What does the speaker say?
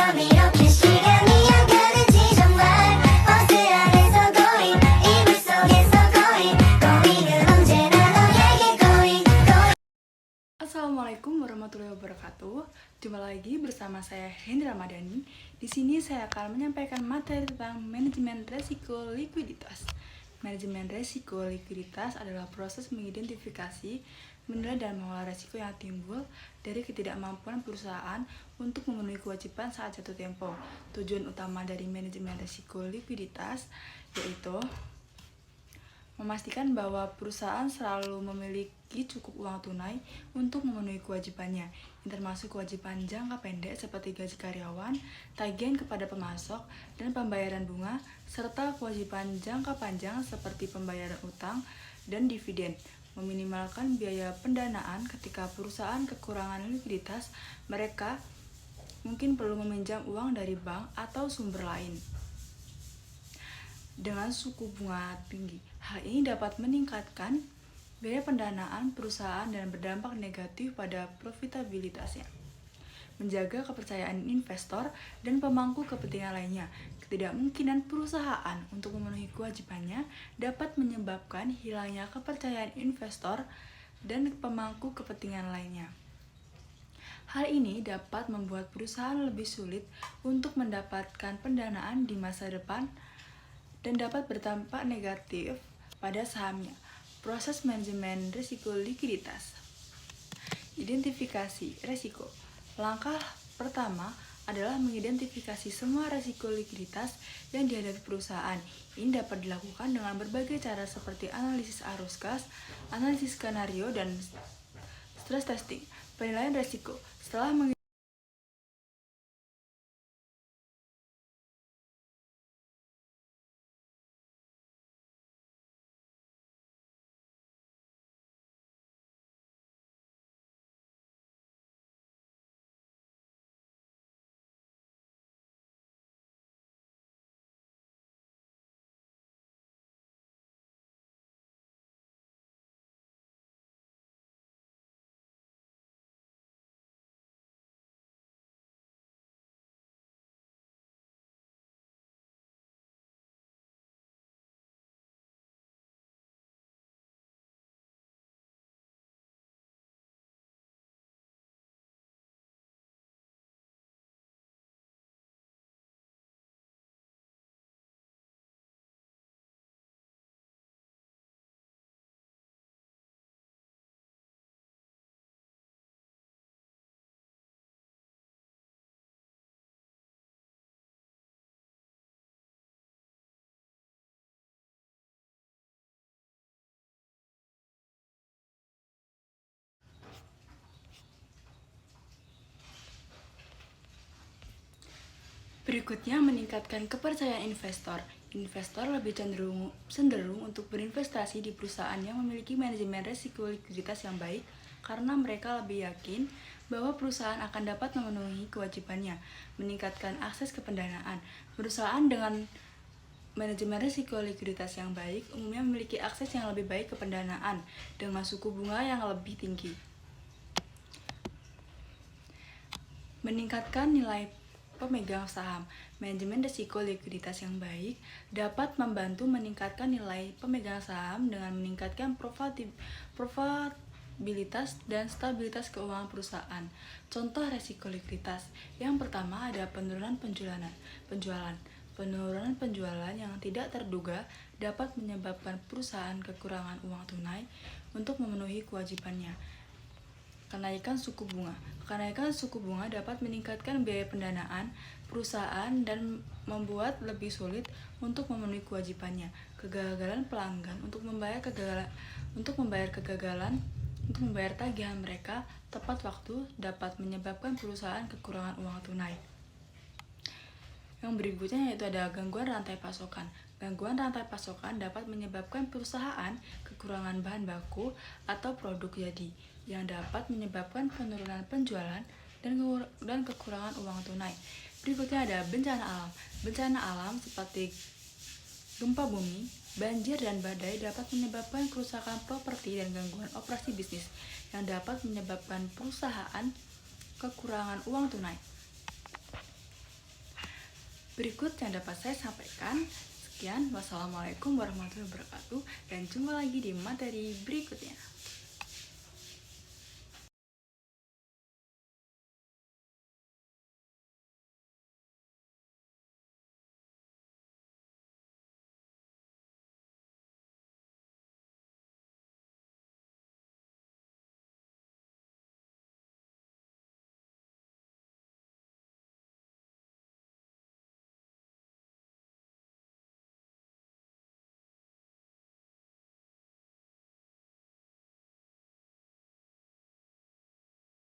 밤 이렇게 시간이 안 가는지 정말 버스 안에서 going 이불 속에서 going 언제나 너에게 going. Assalamualaikum warahmatullahi wabarakatuh. Jumpa lagi bersama saya Hendra Ramadhani. Di sini saya akan menyampaikan materi tentang manajemen resiko likuiditas. Manajemen resiko likuiditas adalah proses mengidentifikasi, menilai dan mengolah resiko yang timbul dari ketidakmampuan perusahaan untuk memenuhi kewajiban saat jatuh tempo. Tujuan utama dari manajemen resiko likuiditas yaitu memastikan bahwa perusahaan selalu memiliki cukup uang tunai untuk memenuhi kewajibannya, yang termasuk kewajiban jangka pendek seperti gaji karyawan, tagihan kepada pemasok, dan pembayaran bunga, serta kewajiban jangka panjang seperti pembayaran utang dan dividen. Meminimalkan biaya pendanaan ketika perusahaan kekurangan likuiditas, mereka mungkin perlu meminjam uang dari bank atau sumber lain dengan suku bunga tinggi. Hal ini dapat meningkatkan biaya pendanaan perusahaan dan berdampak negatif pada profitabilitasnya. Menjaga kepercayaan investor dan pemangku kepentingan lainnya. Ketidakmungkinan perusahaan untuk memenuhi kewajibannya dapat menyebabkan hilangnya kepercayaan investor dan pemangku kepentingan lainnya. Hal ini dapat membuat perusahaan lebih sulit untuk mendapatkan pendanaan di masa depan dan dapat berdampak negatif pada sahamnya. Proses manajemen risiko likuiditas. Identifikasi risiko. Langkah pertama adalah mengidentifikasi semua risiko likuiditas yang dihadapi perusahaan. Ini dapat dilakukan dengan berbagai cara seperti analisis arus kas, analisis skenario, dan stress testing. Penilaian risiko. Setelah berikutnya, meningkatkan kepercayaan investor. Investor lebih cenderung untuk berinvestasi di perusahaan yang memiliki manajemen risiko likuiditas yang baik karena mereka lebih yakin bahwa perusahaan akan dapat memenuhi kewajibannya. Meningkatkan akses ke pendanaan. Perusahaan dengan manajemen risiko likuiditas yang baik umumnya memiliki akses yang lebih baik ke pendanaan dengan suku bunga yang lebih tinggi. Meningkatkan nilai pemegang saham. Manajemen risiko likuiditas yang baik dapat membantu meningkatkan nilai pemegang saham dengan meningkatkan profitabilitas dan stabilitas keuangan perusahaan. Contoh risiko likuiditas. Yang pertama ada penurunan penjualan. Penurunan penjualan yang tidak terduga dapat menyebabkan perusahaan kekurangan uang tunai untuk memenuhi kewajibannya. Kenaikan suku bunga. Kenaikan suku bunga dapat meningkatkan biaya pendanaan perusahaan dan membuat lebih sulit untuk memenuhi kewajibannya. Kegagalan pelanggan untuk membayar tagihan mereka tepat waktu dapat menyebabkan perusahaan kekurangan uang tunai. Yang berikutnya yaitu ada gangguan rantai pasokan. Gangguan rantai pasokan dapat menyebabkan perusahaan kekurangan bahan baku atau produk jadi, yang dapat menyebabkan penurunan penjualan dan kekurangan uang tunai. Berikutnya ada bencana alam. Bencana alam seperti gempa bumi, banjir, dan badai dapat menyebabkan kerusakan properti dan gangguan operasi bisnis, yang dapat menyebabkan perusahaan kekurangan uang tunai. berikut yang dapat saya sampaikan. Sekian, wassalamualaikum warahmatullahi wabarakatuh, dan jumpa lagi di materi berikutnya.